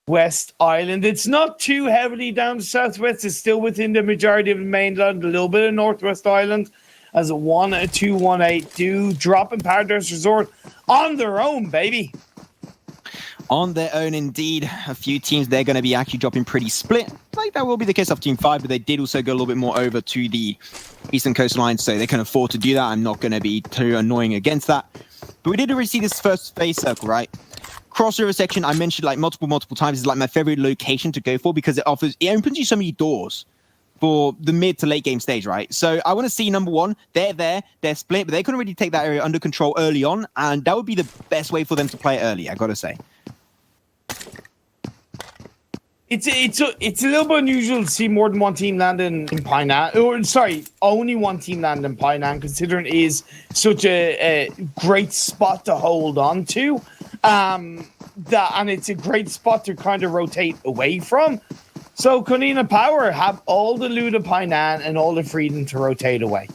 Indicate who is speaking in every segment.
Speaker 1: West Island. It's not too heavily down the southwest. It's still within the majority of the mainland. A little bit of Northwest Island as a 218 do drop in Paradise Resort on their own, baby.
Speaker 2: On their own, indeed. A few teams, they're going to be actually dropping pretty split. Like that will be the case of Team 5, but they did also go a little bit more over to the eastern coastline, so they can afford to do that. I'm not going to be too annoying against that. But we did already see this first phase circle, right? Crossover section, I mentioned like multiple times, is like my favorite location to go for because it opens you so many doors for the mid to late game stage, right? So I want to see number one, they're split, but they couldn't really take that area under control early on, and that would be the best way for them to play early, I got to say.
Speaker 1: It's a little bit unusual to see more than one team land in Painan. Or sorry, only one team land in Painan, considering it is such a great spot to hold on to. And it's a great spot to kind of rotate away from. So Kunina Power have all the loot of Painan and all the freedom to rotate away.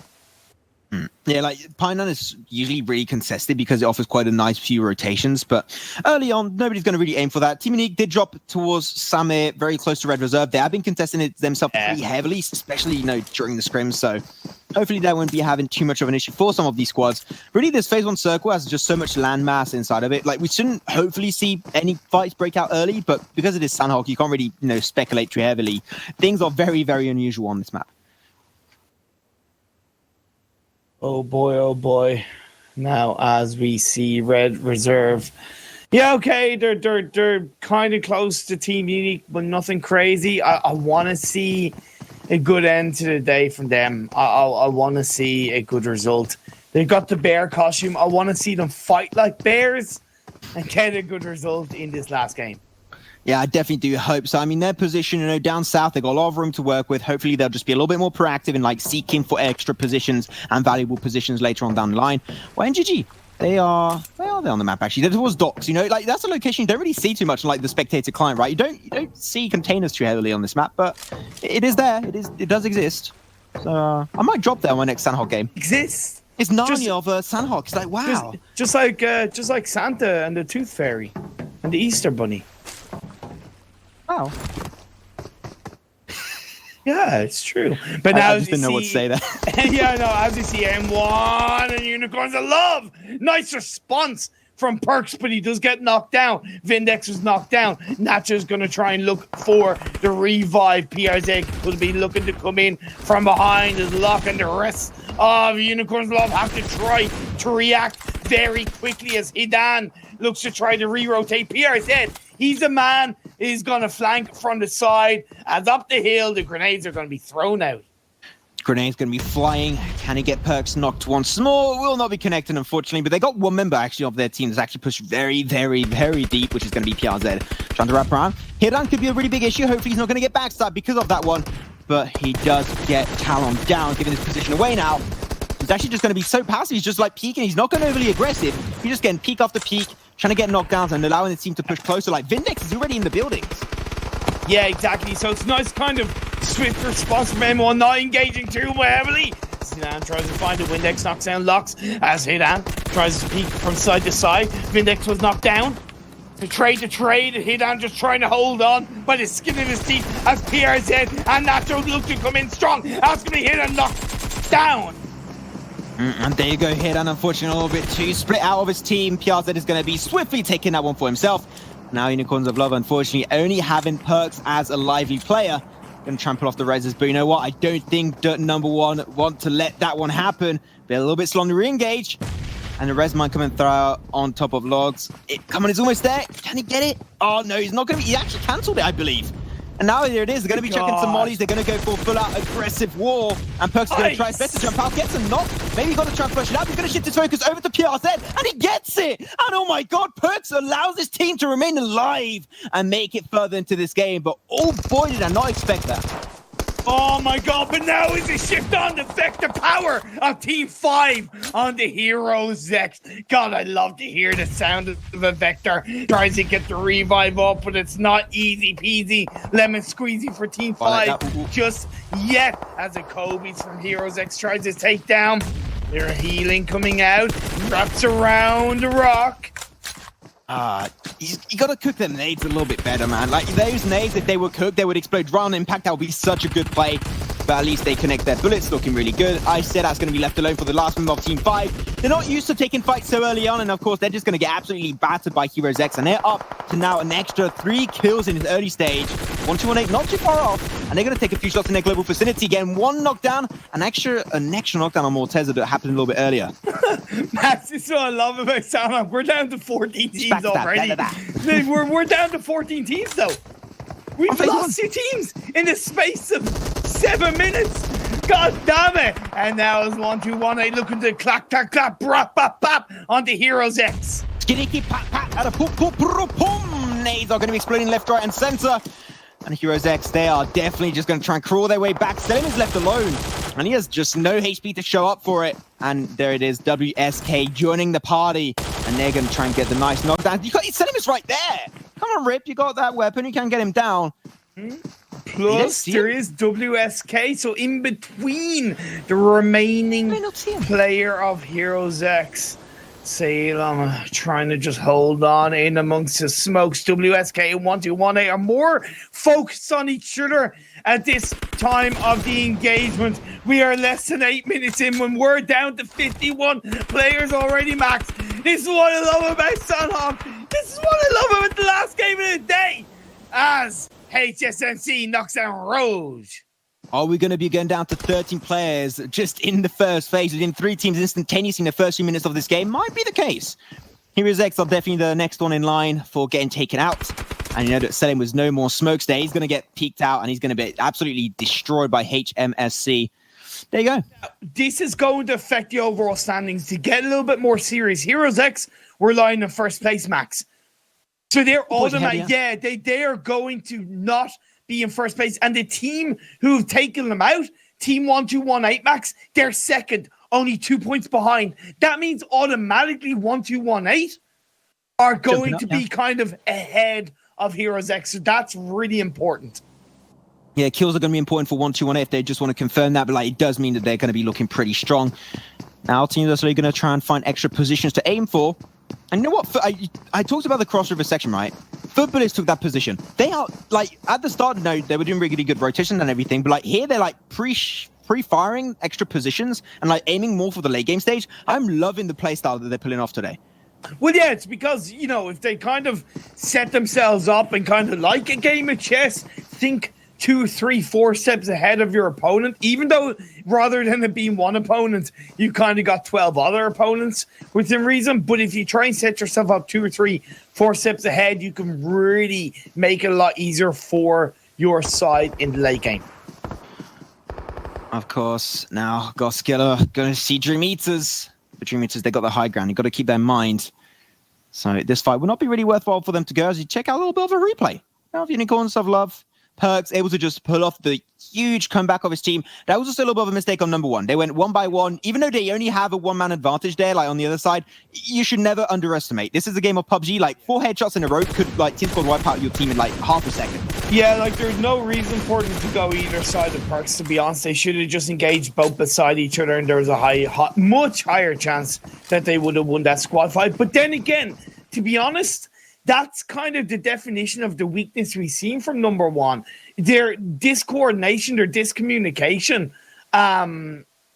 Speaker 2: Yeah, like Painan is usually really contested because it offers quite a nice few rotations, but early on, nobody's going to really aim for that. Team Unique did drop towards Samir, very close to Red Reserve. They have been contesting it themselves pretty heavily, especially, during the scrims, so hopefully that won't be having too much of an issue for some of these squads. Really, this Phase 1 circle has just so much landmass inside of it. Like, we shouldn't hopefully see any fights break out early, but because it is SANHOK, you can't really, speculate too heavily. Things are very, very unusual on this map.
Speaker 1: Oh boy. Now, as we see Red Reserve. Yeah, okay, they're kind of close to Team Unique, but nothing crazy. I want to see a good end to the day from them. I want to see a good result. They've got the bear costume. I want to see them fight like bears and get a good result in this last game.
Speaker 2: Yeah, I definitely do hope so. I mean, their position, down south, they've got a lot of room to work with. Hopefully, they'll just be a little bit more proactive in, seeking for extra positions and valuable positions later on down the line. Well, NGG, where are they on the map, actually? They're towards docks, that's a location you don't really see too much in, the spectator client, right? You don't see containers too heavily on this map, but it is there. It does exist. So I might drop that on my next SANHOK game.
Speaker 1: Exists?
Speaker 2: It's Narnia of SANHOK. It's like, wow.
Speaker 1: Just like Santa and the Tooth Fairy and the Easter Bunny.
Speaker 2: Wow.
Speaker 1: Yeah, it's true. But now
Speaker 2: I just didn't know what to say there.
Speaker 1: Yeah, no, as you see M1 and Unicorns of Love. Nice response from Perks, but he does get knocked down. Vindex was knocked down. Nacho's going to try and look for the revive. PRZ will be looking to come in from behind as Locke and the rest of Unicorns of Love have to try to react very quickly as Hidan looks to try to re-rotate. PRZ, he's a man. He's going to flank from the side. As up the hill, the grenades are going to be thrown out.
Speaker 2: Grenade's going to be flying. Can he get Perks knocked once more? Will not be connected, unfortunately. But they got one member, actually, of their team that's actually pushed very, very, very deep, which is going to be PRZ. Trying to wrap around. Hidan could be a really big issue. Hopefully, he's not going to get backstabbed because of that one. But he does get Talon down, giving his position away now. He's actually just going to be so passive. He's just peeking. He's not going to overly aggressive. He's just getting peek after peek, trying to get knockdowns and allowing the team to push closer. Vindex is already in the buildings.
Speaker 1: Yeah, exactly. So it's nice kind of swift response from M1, not engaging too heavily. Hidan tries to find a Windex, knocks down Locks as Hidan tries to peek from side to side. Vindex was knocked down. The trade, Hidan just trying to hold on by the skin of his teeth as PRZ and Nacho look to come in strong. That's going to be Hidan knocked down.
Speaker 2: And there you go, Hidan, unfortunately, a little bit too split out of his team. PRZ is going to be swiftly taking that one for himself. Now Unicorns of Love, unfortunately, only having Perks as a lively player. Going to trample off the reses, but you know what? I don't think number one want to let that one happen. They're a little bit slow on the re-engage. And the res might come and throw on top of Logs. Come on, he's almost there. Can he get it? Oh, no, he's not going to be... He actually cancelled it, I believe. And now here it is. They're going to be chucking some mollies. They're going to go for full-out aggressive war. And Perks is going to try his best to jump out. Gets a knock. Maybe he got to try and push it up. He's going to shift his focus over to PRZ. And he gets it. And oh my God, Perks allows his team to remain alive and make it further into this game. But oh boy, did I not expect that.
Speaker 1: Oh my God, but now is a shift on the Vector power of Team 5 on the Heroes X. God, I love to hear the sound of a Vector. Tries to get the revive up, but it's not easy peasy. Lemon squeezy for Team 5 just yet as a Kobe's from Heroes X tries to take down. Their healing coming out, wraps around the rock.
Speaker 2: You gotta cook them nades a little bit better, man. Like, those nades, if they were cooked, they would explode round impact. That would be such a good play. But at least they connect their bullets, looking really good. I said that's going to be left alone for the last member of Team 5. They're not used to taking fights so early on, and of course, they're just going to get absolutely battered by Heroes X, and they're up to now an extra 3 kills in this early stage. 1-2-1-8, not too far off, and they're going to take a few shots in their global vicinity. Getting 1 knockdown, an extra knockdown on Morteza that happened a little bit earlier.
Speaker 1: Max, this is what I love about SANHOK. We're down to 14 teams already. We're down to 14 teams, though. We've lost 2 teams in the space of 7 minutes. God damn it. And now it's 1-2-1-8 looking to clap, clap, clap, brap, bap, bap onto Heroes X.
Speaker 2: Skiddicky, pat, pat, at a poop, poop, poom. Nades are going to be exploding left, right, and center. And Heroes X, they are definitely just going to try and crawl their way back. Selim is left alone, and he has just no HP to show up for it. And there it is, WSK joining the party, and they're going to try and get the nice knockdown. Selim is right there. Come on, Rip, you got that weapon. You can get him down.
Speaker 1: Plus, there is WSK, so in between the remaining player of Heroes X. Salem trying to just hold on in amongst the smokes. WSK and 1-2-1-8 are more focused on each other at this time of the engagement. We are less than 8 minutes in when we're down to 51 players already, Max. This is what I love about SANHOK. This is what I love about the last game of the day. As HSMC knocks down Rouge.
Speaker 2: Are we going to be going down to 13 players just in the first phase within 3 teams instantaneously in the first few minutes of this game? Might be the case. Heroes X are definitely the next one in line for getting taken out. And you know that Selim was no more smokes there. He's going to get peeked out and he's going to be absolutely destroyed by HMSC. There you go.
Speaker 1: This is going to affect the overall standings. To get a little bit more serious, Heroes X were lying in first place, Max. So they're automatic. Yeah, they are going to not be in first place. And the team who've taken them out, Team 1-2-1-8, Max, they're second, only 2 points behind. That means automatically 1-2-1-8 are going to be kind of ahead of Heroes X. So that's really important.
Speaker 2: Yeah, kills are going to be important for 1-2-1-8 if they just want to confirm that. But like, it does mean that they're going to be looking pretty strong. Now, teams are slowly going to try and find extra positions to aim for. And you know what? I talked about the crossover section, right? FUTBolists took that position. They are, like, at the start, no, they were doing really good rotation and everything. But, like, here, they're, like, pre-firing extra positions and, like, aiming more for the late game stage. I'm loving the play style that they're pulling off today.
Speaker 1: Well, yeah, it's because, you know, if they kind of set themselves up and kind of like a game of chess, think 2, 3, 4 steps ahead of your opponent, even though rather than it being one opponent, you kind of got 12 other opponents within reason. But if you try and set yourself up 2 or 3, 4 steps ahead, you can really make it a lot easier for your side in the late game.
Speaker 2: Of course, now Goskiller going to see Dream Eaters. The Dream Eaters, they got the high ground. You've got to keep that in mind. So this fight will not be really worthwhile for them to go as you check out a little bit of a replay. Now, Unicorns of Love, Perks able to just pull off the huge comeback of his team. That was also a little bit of a mistake on number 1. They went 1 by 1. Even though they only have a 1-man advantage there, like on the other side, you should never underestimate. This is a game of PUBG. Like 4 headshots in a row could, like, Team Squad wipe out your team in like half a second.
Speaker 1: Yeah, like there's no reason for them to go either side of Perks, to be honest. They should have just engaged both beside each other, and there was a much higher chance that they would have won that squad fight. But then again, to be honest, that's kind of the definition of the weakness we've seen from number 1. Their discoordination, their discommunication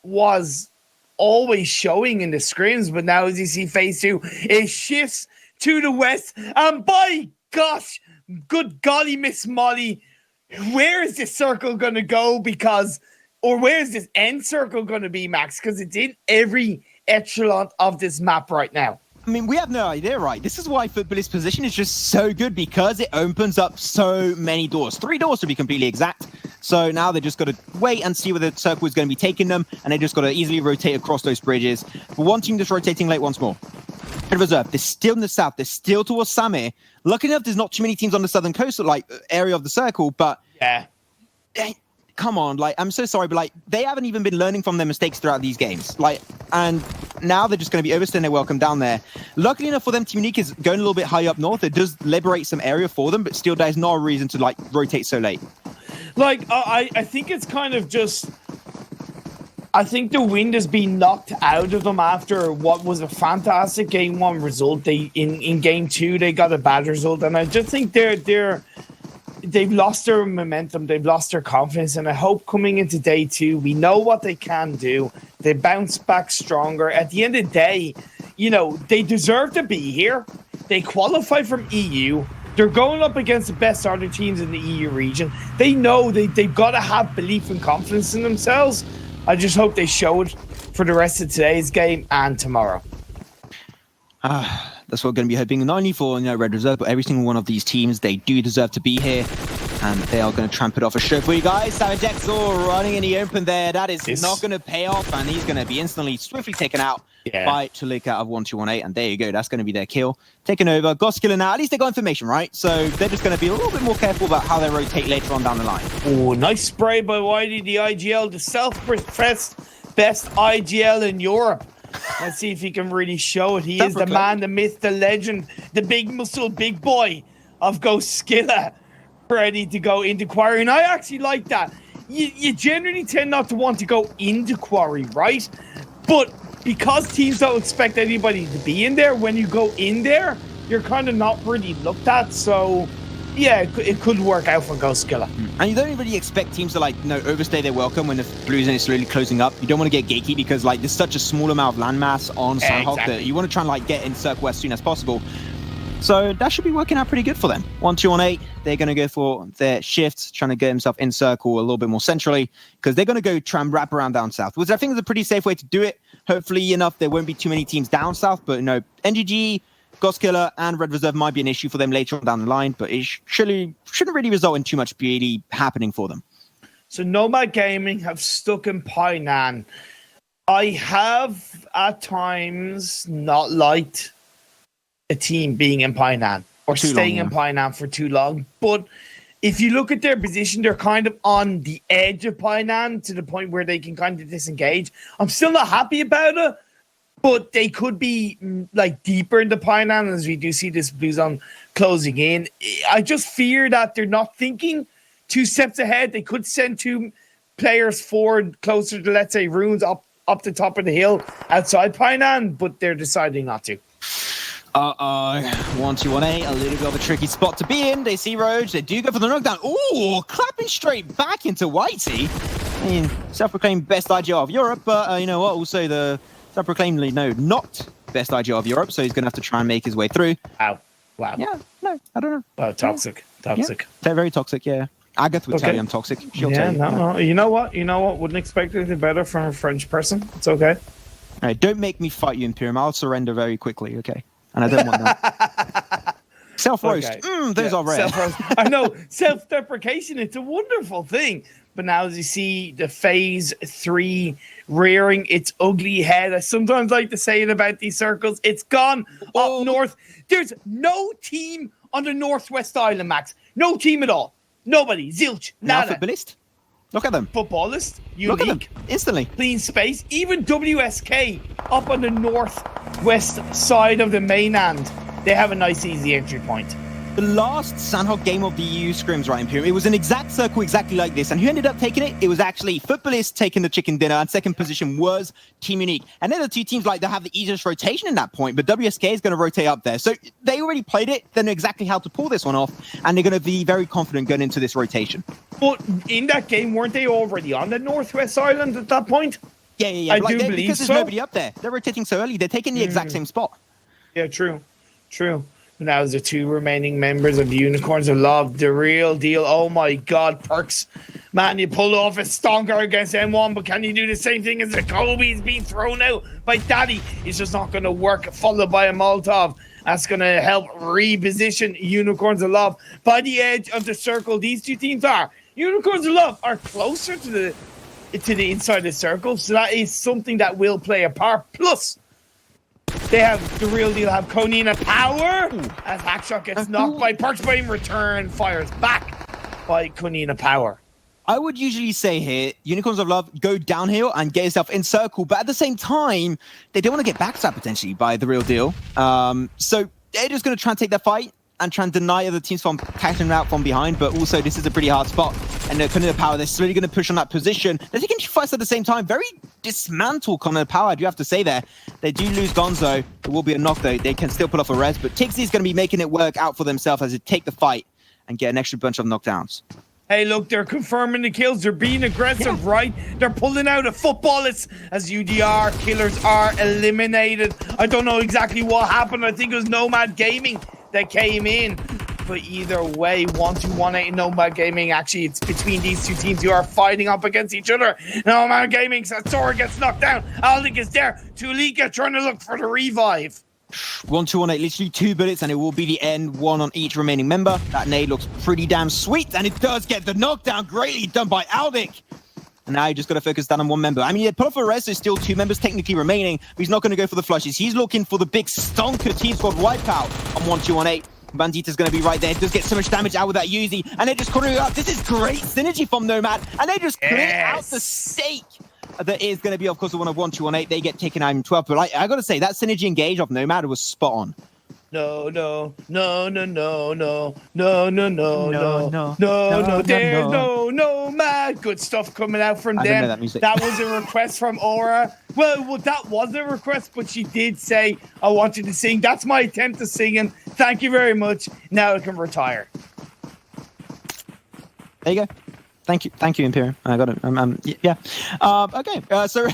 Speaker 1: was always showing in the scrims, but now as you see phase 2, it shifts to the west. And by gosh, good golly, Miss Molly, where is this circle going to go? Or where is this end circle going to be, Max? Because it's in every echelon of this map right now.
Speaker 2: I mean, we have no idea, right? This is why FUTBolists' position is just so good, because it opens up so many doors. 3 doors to be completely exact. So now they just got to wait and see where the circle is going to be taking them, and they just got to easily rotate across those bridges. But one team just rotating late once more. Red Reserve, they're still in the south. They're still towards Samir. Lucky enough, there's not too many teams on the southern coast, like area of the circle, but
Speaker 1: yeah.
Speaker 2: Come on, like, I'm so sorry, but like, they haven't even been learning from their mistakes throughout these games. Like, and now they're just going to be overstaying their welcome down there. Luckily enough for them, Team Unique is going a little bit high up north. It does liberate some area for them, but still there's no reason to like rotate so late.
Speaker 1: Like, I think it's kind of just, I think the wind has been knocked out of them after what was a fantastic game 1 result. In game 2 they got a bad result, and I just think they've lost their momentum, they've lost their confidence, and I hope coming into day 2 we know what they can do. They bounce back stronger. At the end of the day, you know, they deserve to be here. They qualify from EU. They're going up against the best other teams in the EU region. They know they've got to have belief and confidence in themselves. I just hope they show it for the rest of today's game and tomorrow.
Speaker 2: That's what we're going to be hoping, not only for Red Reserve, but every single one of these teams. They do deserve to be here, and they are going to tramp it off a show for you guys. SANHOK running in the open there. That is not going to pay off, and he's going to be swiftly taken out by Chalika of 1218, and there you go. That's going to be their kill. Taken over. Goskiller now. At least they got information, right? So they're just going to be a little bit more careful about how they rotate later on down the line.
Speaker 1: Oh, nice spray by Whitey, the IGL, the self-professed best IGL in Europe. Let's see if he can really show it. He is the man, the myth, the legend, the big muscle, big boy of Goskiller, ready to go into Quarry. And I actually like that. You generally tend not to want to go into Quarry, right? But because teams don't expect anybody to be in there, when you go in there, you're kind of not really looked at. So, yeah, it could work out for Goskiller.
Speaker 2: And you don't really expect teams to, like, overstay their welcome when the blue zone is slowly closing up. You don't want to get gatekeep because, like, there's such a small amount of landmass on SANHOK that you want to try and, like, get in Circle as soon as possible. So that should be working out pretty good for them. 1218, they're going to go for their shifts, trying to get himself in Circle a little bit more centrally, because they're going to go try and wrap around down south, which I think is a pretty safe way to do it. Hopefully enough, there won't be too many teams down south, but, NGG, Goskiller, and Red Reserve might be an issue for them later on down the line, but it shouldn't really result in too much beauty happening for them.
Speaker 1: So Nomad Gaming have stuck in Painan. I have, at times, not liked a team being in Painan or staying in Painan for too long. But if you look at their position, they're kind of on the edge of Painan to the point where they can kind of disengage. I'm still not happy about it, but they could be like deeper into Painan as we do see this blue zone closing in. I just fear that they're not thinking 2 steps ahead. They could send 2 players forward closer to, let's say, Runes up the top of the hill outside Painan, but they're deciding not to.
Speaker 2: 1218, a little bit of a tricky spot to be in. They see Roach. They do go for the knockdown. Ooh, clapping straight back into Whitey. I mean, self-proclaimed best IGL of Europe, but you know what? Also, the self-proclaimedly, not best IGL of Europe, so he's going to have to try and make his way through.
Speaker 1: Wow.
Speaker 2: Yeah, no, I don't know.
Speaker 1: Oh, toxic.
Speaker 2: Yeah. They're very toxic, yeah. Agatha would tell you I'm toxic. She'll tell you.
Speaker 1: No. You know what? Wouldn't expect anything better from a French person. It's okay.
Speaker 2: All right, don't make me fight you, Imperium. I'll surrender very quickly, okay? And I don't want that. Self-roast. Okay. Those are rare.
Speaker 1: Self-roast. I know. Self-deprecation, it's a wonderful thing. But now as you see the phase 3 rearing its ugly head, I sometimes like to say it about these circles, it's gone up north. There's no team on the Northwest Island, Max. No team at all. Nobody. Zilch. Nada.
Speaker 2: Footballist. Look at them.
Speaker 1: Footballist. Unique.
Speaker 2: Look at them. Instantly.
Speaker 1: Clean space. Even WSK up on the northwest side of the mainland. They have a nice, easy entry point.
Speaker 2: The last SANHOK game of the EU scrims, right, Imperium, it was an exact circle exactly like this. And who ended up taking it? It was actually Footballist taking the chicken dinner, and second position was Team Unique. And they're the 2 teams like that have the easiest rotation in that point, but WSK is going to rotate up there. So they already played it. They know exactly how to pull this one off, and they're going to be very confident going into this rotation.
Speaker 1: But in that game, weren't they already on the Northwest Island at that point?
Speaker 2: Yeah.
Speaker 1: I do believe
Speaker 2: because there's nobody up there. They're rotating so early. They're taking the exact same spot.
Speaker 1: Yeah, true. Now the 2 remaining members of the Unicorns of Love, the real deal. Oh my God, Perks. Man, you pulled off a stonker against M1, but can you do the same thing as the Kobe's being thrown out by Daddy? It's just not going to work, followed by a Molotov. That's going to help reposition Unicorns of Love by the edge of the circle. These 2 teams are. Unicorns of Love are closer to the inside the circle, so that is something that will play a part. Plus, they have the real deal, have Konina Power as Hackshot gets knocked by Perks, but in return fires back by Konina Power.
Speaker 2: I would usually say here, Unicorns of Love, go downhill and get yourself in circle, but at the same time, they don't want to get backstabbed potentially by the real deal. So they're just going to try and take that fight. and try and deny other teams from catching out from behind, but also this is a pretty hard spot. And Konina Power, they're slowly going to push on that position. They're taking two fights at the same time. Very dismantled Konina Power, I do have to say there. They do lose Gonzo. It will be a knock, though. They can still pull off a res, but Tixie's going to be making it work out for themselves as they take the fight and get an extra bunch of knockdowns.
Speaker 1: Hey, look, they're confirming the kills. They're being aggressive, right? They're pulling out a football as UDR killers are eliminated. I don't know exactly what happened. I think it was Nomad Gaming that came in. But either way, 1-2-1-8 Nomad Gaming. Actually, it's between these two teams who are fighting up against each other. Nomad Gaming, Satsora gets knocked down. Aldic is there. Tulika trying to look for the revive.
Speaker 2: 1-2-1-8, literally 2 bullets, and it will be the end, 1 on each remaining member. That nade looks pretty damn sweet, and it does get the knockdown. Greatly done by Aldic. And now you just got to focus down on 1 member. I mean, he had put off a res, there's still 2 members technically remaining, but he's not going to go for the flushes. He's looking for the big stonker team squad wipeout on 1-2-1-8. Bandita's going to be right there. It does get so much damage out with that Uzi, and they're just calling it up. This is great synergy from Nomad, and they just clear out the stake. That is going to be, of course, the one of 1-2-1-8. They get taken out in 12. But I got to say, that synergy engage of Nomad was spot on.
Speaker 1: No, there's no Nomad. Good stuff coming out from them. That was a request from Aura. Well, that was a request, but she did say, I want you to sing. That's my attempt at singing. Thank you very much. Now I can retire.
Speaker 2: There you go. Thank you, Imperium. I got it. Yeah. Okay. So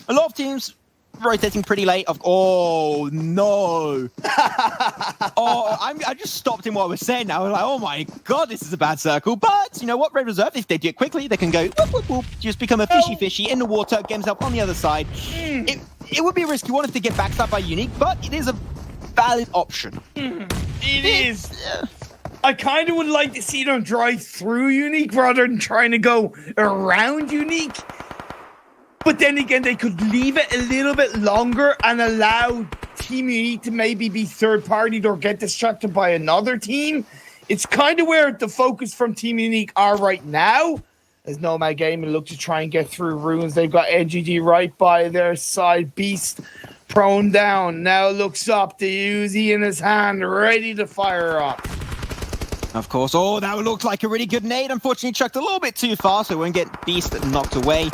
Speaker 2: a lot of teams rotating pretty late. Oh no! I just stopped in what I was saying. Now I was like, oh my god, this is a bad circle. But you know what? Red Reserve, if they do it quickly, they can go whoop, whoop, whoop, just become a fishy in the water, get himself on the other side. It would be a risk. You wanted to get backstabbed by Unique, but it is a valid option.
Speaker 1: It is. I kind of would like to see them drive through Unique rather than trying to go around Unique. But then again, they could leave it a little bit longer and allow Team Unique to maybe be third-partied or get distracted by another team. It's kind of where the focus from Team Unique are right now. As Nomad Gaming look to try and get through runes. They've got NGG right by their side. Beast prone down. Now looks up. The Uzi in his hand, ready to fire up.
Speaker 2: Of course. Oh, that looked like a really good nade. Unfortunately, chucked a little bit too far, so it won't get Beast knocked away.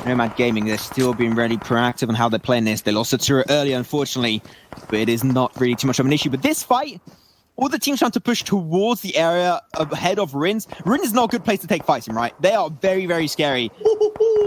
Speaker 2: Nomad Gaming, they're still being really proactive on how they're playing this. They lost a turret earlier, unfortunately, but it is not really too much of an issue. But this fight, all the teams trying to push towards the area ahead of Rins. Rins is not a good place to take fights in, right? They are very, very scary.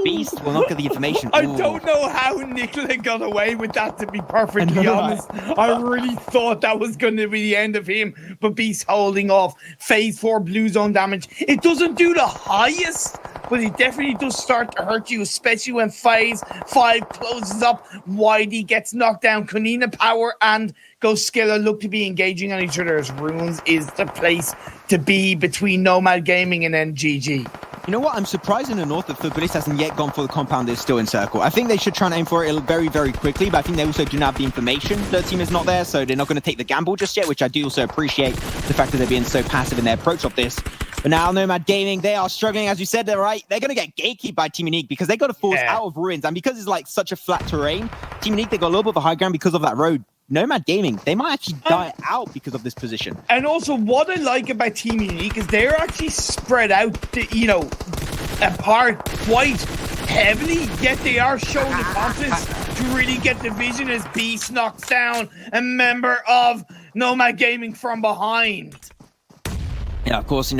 Speaker 2: Beast will not get the information.
Speaker 1: I don't know how Nicola got away with that, to be perfectly honest. I really thought that was going to be the end of him, but Beast holding off. Phase 4 blue zone damage. It doesn't do the highest, but it definitely does start to hurt you, especially when Phase 5 closes up. Whitey gets knocked down. Konina Power and Ghost Skiller look to be engaging on each other as Runes is the place to be between Nomad Gaming and NGG.
Speaker 2: You know what? I'm surprised in the north that Furbulis hasn't yet gone for the compound. They're still in circle. I think they should try and aim for it very, very quickly, but I think they also do not have the information. Their team is not there, so they're not going to take the gamble just yet, which I do also appreciate the fact that they're being so passive in their approach of this. But now Nomad Gaming, they are struggling, as you said, they're right. They're going to get gatekeeped by Team Unique because they got to force out of ruins. And because it's like such a flat terrain, Team Unique, they got a little bit of a high ground because of that road. Nomad Gaming, they might actually die out because of this position.
Speaker 1: And also, what I like about Team Unique is they're actually spread out, apart quite heavily, yet they are showing the confidence to really get the vision as Beast knocks down a member of Nomad Gaming from behind.
Speaker 2: Yeah, of course,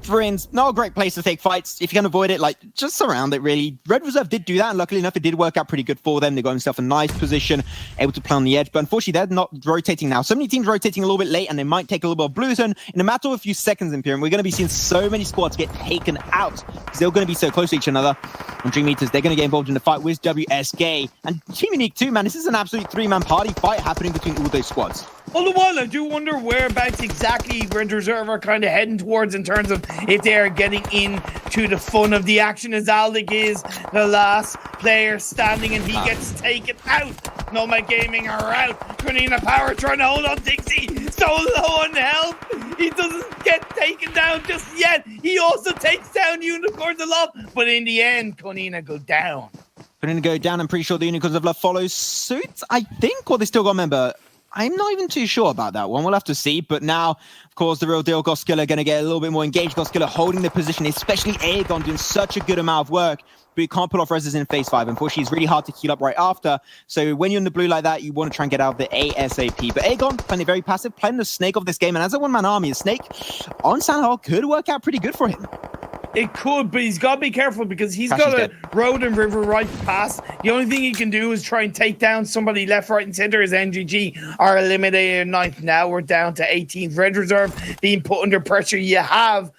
Speaker 2: Friends, not a great place to take fights. If you can avoid it, just surround it, really. Red Reserve did do that, and luckily enough, it did work out pretty good for them. They got themselves a nice position, able to play on the edge, but unfortunately, they're not rotating now. So many teams rotating a little bit late, and they might take a little bit of blue zone. In a matter of a few seconds, Imperium, we're going to be seeing so many squads get taken out, because they're going to be so close to each other. And Dream Eaters, they're going to get involved in the fight with WSK. And Team Unique too, man. This is an absolute three-man party fight happening between all those squads.
Speaker 1: All the while, I do wonder whereabouts exactly Red Reserve are kind of heading towards in terms of if they are getting into the fun of the action, as Aldic is the last player standing and he gets taken out. Nomad Gaming are out. Konina Power trying to hold on Dixie. So low on health. He doesn't get taken down just yet. He also takes down Unicorns of Love. But in the end, Konina go down.
Speaker 2: Konina go down. I'm pretty sure the Unicorns of Love follows suit, I think. Or they still got a member. I'm not even too sure about that one. We'll have to see. But now, of course, the real deal, Goskilla going to get a little bit more engaged. Goskilla holding the position, especially Aegon doing such a good amount of work. But he can't pull off reses in phase 5. Unfortunately, it's really hard to heal up right after. So when you're in the blue like that, you want to try and get out of the ASAP. But Aegon, playing it very passive, playing the Snake of this game. And as a one-man army, the Snake on SANHOK could work out pretty good for him.
Speaker 1: It could, but he's got to be careful because he's got a road and river right past. The only thing he can do is try and take down somebody left, right, and center. As NGG are eliminated in 9th. Now we're down to 18th. Red Reserve being put under pressure. You have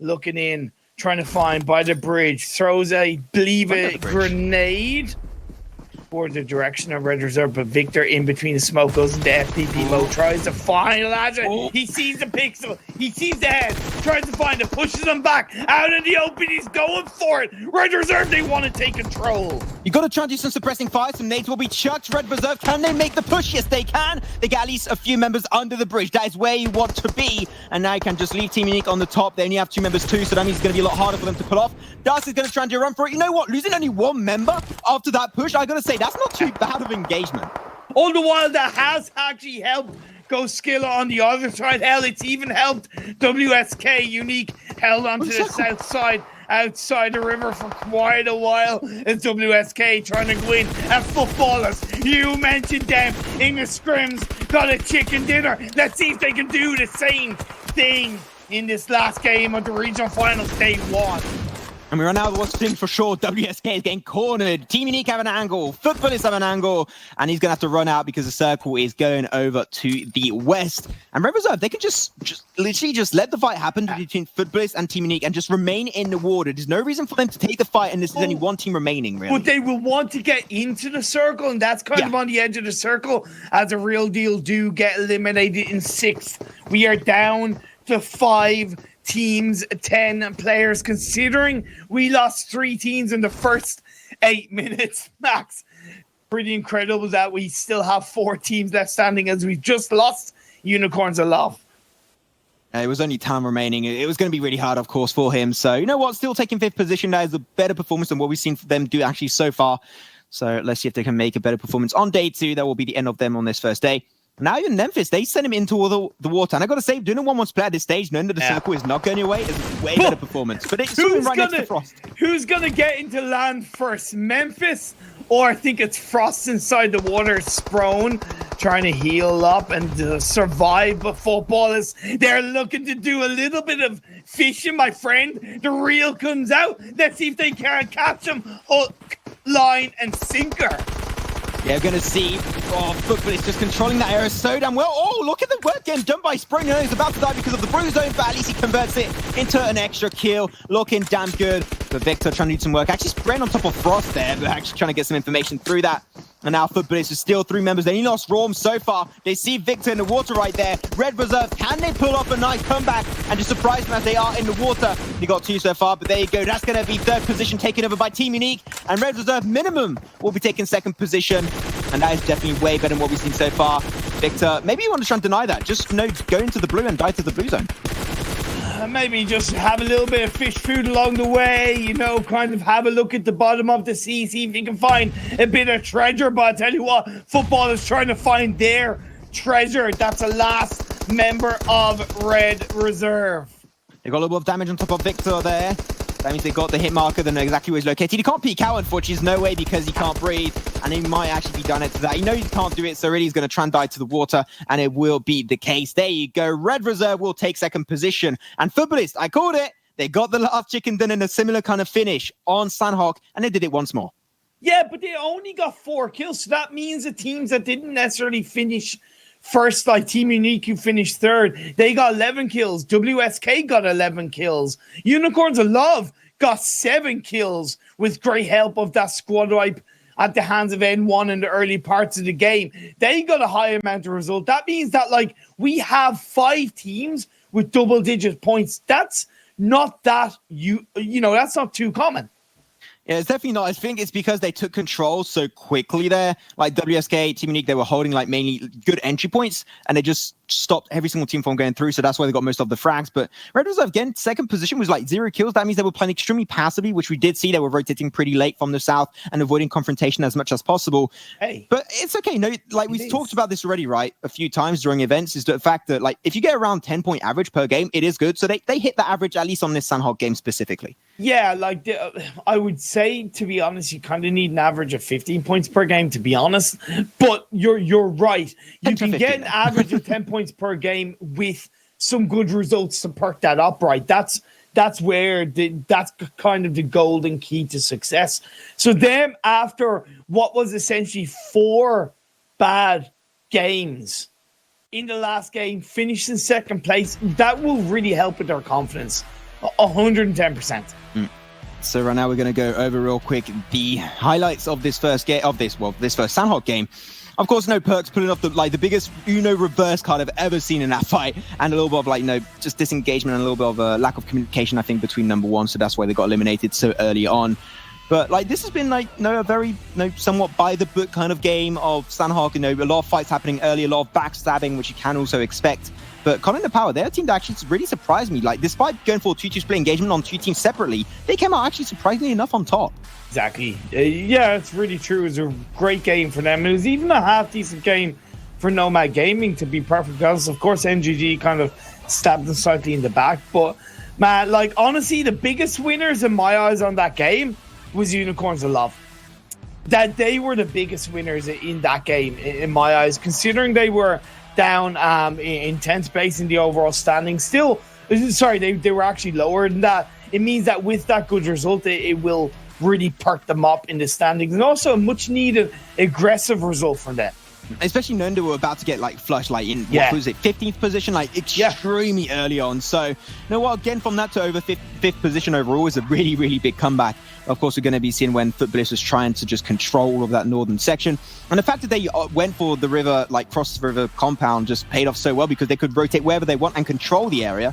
Speaker 1: looking in, trying to find by the bridge. Throws a, believe a grenade toward the direction of Red Reserve, but Victor in between the smoke goes into FPP mode, tries to find Elijah. He sees the pixel, he sees the head, tries to find it, pushes him back out in the open. He's going for it. Red Reserve, they want to take control.
Speaker 2: You got to try and do some suppressing fire. Some nades will be chucked. Red Reserve, can they make the push? Yes, they can. They get at least a few members under the bridge. That is where you want to be. And now you can just leave Team Unique on the top. They only have 2 members too, so that means it's going to be a lot harder for them to pull off. Dust is going to try and do a run for it. You know what? Losing only 1 member after that push, I got to say, that's not too bad of engagement.
Speaker 1: All the while, that has actually helped Goskilla on the other side. Hell, it's even helped WSK Unique held onto the south side outside the river for quite a while. It's WSK trying to go in at footballers. You mentioned them in the scrims. Got a chicken dinner. Let's see if they can do the same thing in this last game of the regional finals day 1.
Speaker 2: And we run out of what's in for sure. WSK is getting cornered. Team Unique have an angle. Footballers have an angle. And he's going to have to run out because the circle is going over to the west. And Red Reserve, they can just literally just let the fight happen between Footballers and Team Unique and just remain in the water. There's no reason for them to take the fight, and this is only 1 team remaining, really.
Speaker 1: But they will want to get into the circle, and that's kind of on the edge of the circle as a real deal do get eliminated in 6th. We are down to 5 teams, 10 players, considering we lost 3 teams in the first 8 minutes max. Pretty incredible that we still have 4 teams left standing as we've just lost Unicorns of Love.
Speaker 2: It was only time remaining. It was going to be really hard, of course, for him. So, you know what? Still taking 5th position. That is a better performance than what we've seen them do actually so far. So let's see if they can make a better performance on day 2. That will be the end of them on this first day. Now even Memphis, they send him into the water. And I got to say, doing a 1-1 split at this stage, knowing that the circle is not going your way, is a way better performance. But it's right next to Frost.
Speaker 1: Who's going to get into land first? Memphis? Or I think it's Frost inside the water. Sprone trying to heal up and survive. But footballers, they're looking to do a little bit of fishing, my friend. The reel comes out. Let's see if they can catch him. Hook, line, and sinker.
Speaker 2: Yeah, we're going to see Football is just controlling that area so damn well. Oh, look at the work getting done by Spring. He's about to die because of the bruise zone, but at least he converts it into an extra kill. Looking damn good. But Victor trying to do some work. Actually spraying on top of Frost there, but actually trying to get some information through that. And now Footballers is still 3 members. They only lost Raum so far. They see Victor in the water right there. Red Reserve, can they pull off a nice comeback and just surprise them as they are in the water? They got 2 so far, but there you go. That's going to be 3rd position taken over by Team Unique. And Red Reserve minimum will be taking 2nd position. And that is definitely way better than what we've seen so far. Victor, maybe you want to try and deny that. Just go into the blue and die to the blue zone.
Speaker 1: Maybe just have a little bit of fish food along the way, you know, kind of have a look at the bottom of the sea, see if you can find a bit of treasure. But I tell you what, football is trying to find their treasure. That's the last member of Red Reserve.
Speaker 2: They got a little bit of damage on top of Victor there. That means they got the hit marker, they know exactly where he's located. He can't peek out, unfortunately. There's no way because he can't breathe. And he might actually be done it to that. He knows he can't do it, so really he's going to try and die to the water. And it will be the case. There you go. Red Reserve will take 2nd position. And Footballist, I called it. They got the last chicken done in a similar kind of finish on SANHOK. And they did it once more.
Speaker 1: Yeah, but they only got 4 kills. So that means the teams that didn't necessarily finish first, like Team Unique, who finished 3rd, they got 11 kills. WSK got 11 kills. Unicorns of Love got 7 kills with great help of that squad wipe at the hands of N1 in the early parts of the game. They got a high amount of result. That means that, like, we have 5 teams with double-digit points. That's not that, you know, that's not too common.
Speaker 2: Yeah, it's definitely not. I think it's because they took control so quickly there. Like WSK, Team Unique, they were holding like mainly good entry points, and they just stopped every single team from going through, so that's why they got most of the frags. But Red Reserve, again, second position was like 0 kills. That means they were playing extremely passively, which we did see. They were rotating pretty late from the south and avoiding confrontation as much as possible.
Speaker 1: Hey,
Speaker 2: but it's okay. No, like we've talked about this already, right? A few times during events, is the fact that like if you get around 10-point average per game, it is good. So they hit the average, at least on this SANHOK game specifically.
Speaker 1: Yeah, like I would say, to be honest, you kind of need an average of 15 points per game, to be honest. But you're right. You can get an average of 10 points per game with some good results to perk that up, right? That's where that's kind of the golden key to success. So then, after what was essentially 4 bad games in the last game, finished in second place, that will really help with their confidence. 110%.
Speaker 2: So right now we're going to go over real quick the highlights of this first game this first SANHOK game. Of course, no Perks pulling off the biggest Uno reverse card I've ever seen in that fight, and a little bit of just disengagement and a little bit of a lack of communication, I think, between number one. So that's why they got eliminated so early on. But this has been a very somewhat by the book kind of game of SANHOK. A lot of fights happening early, a lot of backstabbing, which you can also expect. But Colin the Power, their team that actually really surprised me. Despite going for a 2-2 split engagement on 2 teams separately, they came out actually surprisingly enough on top.
Speaker 1: Exactly. Yeah, it's really true. It was a great game for them. It was even a half-decent game for Nomad Gaming, to be perfectly honest. Of course, MGG kind of stabbed them slightly in the back. But, man, honestly, the biggest winners in my eyes on that game was Unicorns of Love. That they were the biggest winners in that game, in my eyes, considering they were down in 10th place in the overall standing. Still, sorry, they were actually lower than that. It means that with that good result, it will really perk them up in the standings, and also a much needed aggressive result from them.
Speaker 2: Especially knowing they were about to get flushed in what was it, 15th position, extremely early on. So again, from that to over fifth position overall is a really, really big comeback. Of course, we're going to be seeing when FUTBIS was trying to just control all of that northern section, and the fact that they went for the river, cross river compound, just paid off so well because they could rotate wherever they want and control the area.